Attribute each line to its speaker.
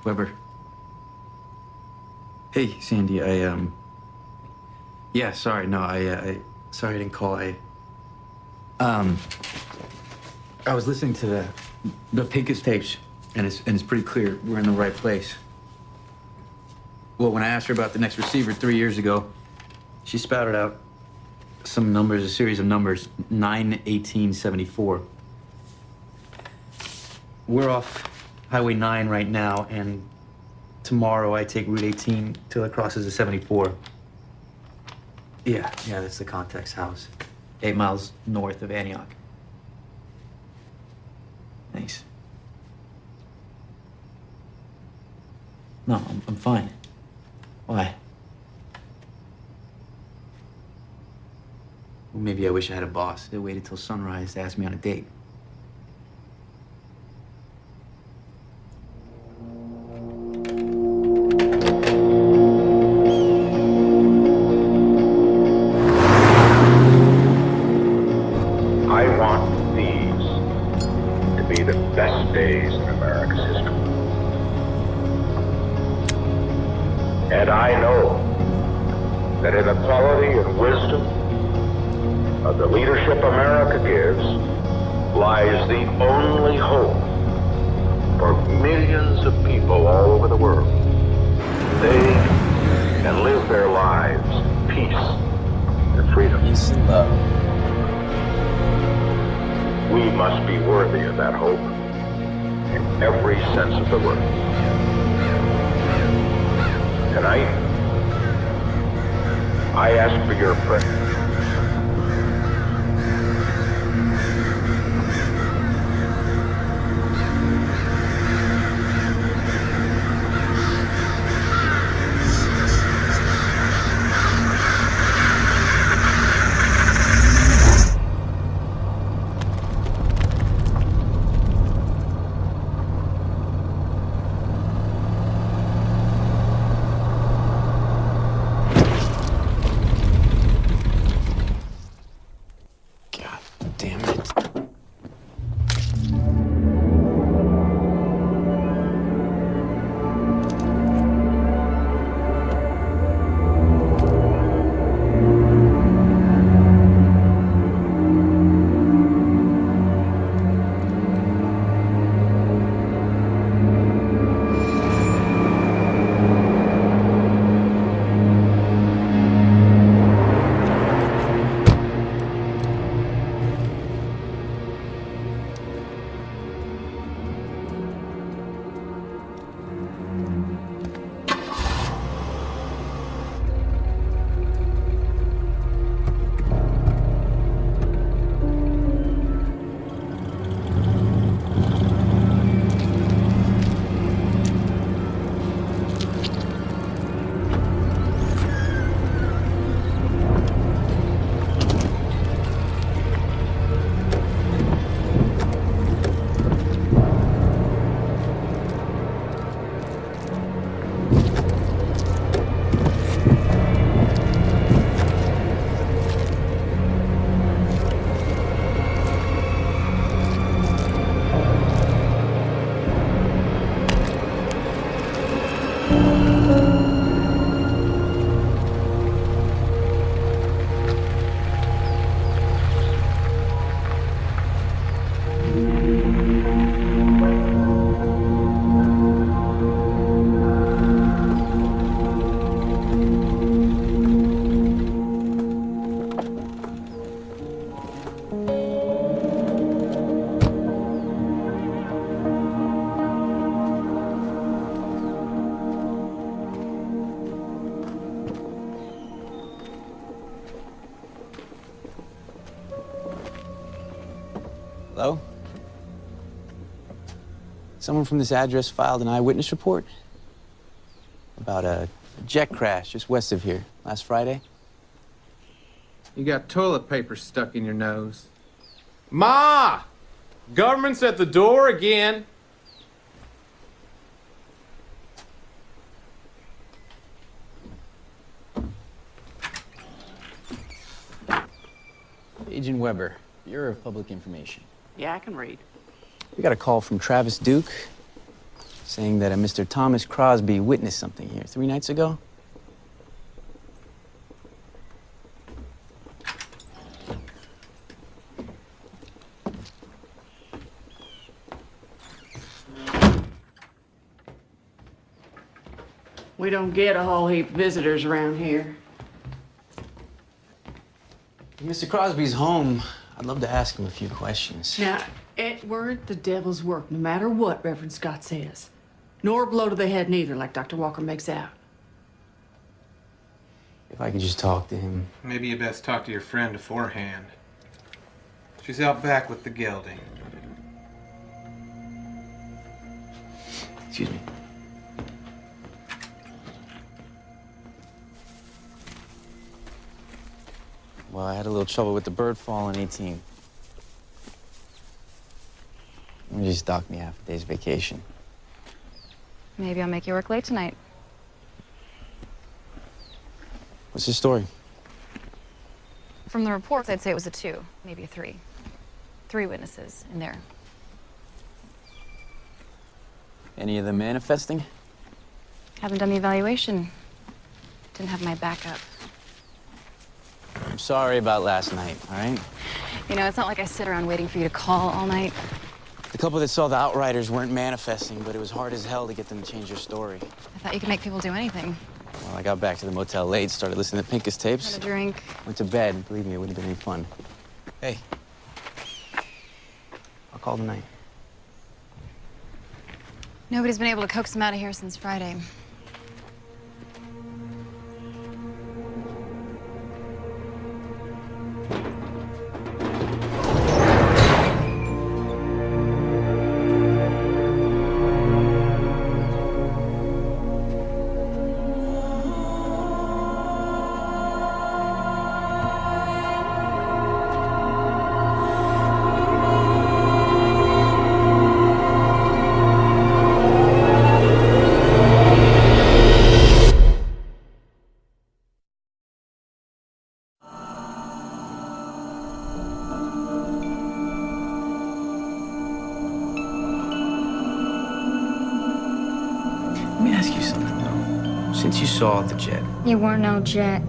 Speaker 1: Weber. Hey, Sandy, yeah, sorry, no, sorry I didn't call. I was listening to the Pincus tapes, and it's pretty clear we're in the right place. Well, when I asked her about the next receiver 3 years ago, she spouted out some numbers, a series of numbers, 9, 18, 74. We're off Highway 9 right now, and tomorrow I take Route 18 till it crosses the 74. Yeah, that's the contact's house. 8 miles north of Antioch. Thanks. No, I'm fine. Why? Well, maybe I wish I had a boss that waited till sunrise to ask me on a date.
Speaker 2: I want these to be the best days in America's history. And I know that in the quality and wisdom of the leadership America gives lies the only hope for millions of people all over the world. They can live their lives in peace and freedom.
Speaker 3: Peace and love.
Speaker 2: We must be worthy of that hope in every sense of the word. Tonight, I ask for your prayer.
Speaker 3: Hello? Someone from this address filed an eyewitness report about a jet crash just west of here last Friday.
Speaker 4: You got toilet paper stuck in your nose. Ma! Government's at the door again.
Speaker 3: Agent Weber, Bureau of Public Information.
Speaker 5: Yeah, I can read.
Speaker 3: We got a call from Travis Duke. saying that a Mr. Thomas Crosby witnessed something here 3 nights ago.
Speaker 5: We don't get a whole heap of visitors around here.
Speaker 3: If Mr. Crosby's home, I'd love to ask him a few questions.
Speaker 5: Now, Edward, the devil's work, no matter what Reverend Scott says. Nor a blow to the head neither, like Dr. Walker makes out.
Speaker 3: If I could just talk to him.
Speaker 4: Maybe you best talk to your friend beforehand. She's out back with the gelding.
Speaker 3: Excuse me. Well, I had a little trouble with the bird fall on 18. You just docked me half a day's vacation.
Speaker 6: Maybe I'll make you work late tonight.
Speaker 3: What's the story?
Speaker 6: From the reports, I'd say it was a 2, maybe a 3. 3 witnesses in there.
Speaker 3: Any of them manifesting?
Speaker 6: Haven't done the evaluation. Didn't have my backup.
Speaker 3: I'm sorry about last night, all right?
Speaker 6: You know, it's not like I sit around waiting for you to call all night.
Speaker 3: The couple that saw the Outriders weren't manifesting, but it was hard as hell to get them to change their story.
Speaker 6: I thought you could make people do anything.
Speaker 3: Well, I got back to the motel late, started listening to Pincus tapes.
Speaker 6: Had a drink.
Speaker 3: Went to bed. Believe me, it wouldn't have been any fun. Hey. I'll call tonight.
Speaker 6: Nobody's been able to coax him out of here since Friday.
Speaker 3: Let me ask you something, though. Since you saw the jet,
Speaker 7: You weren't no jet.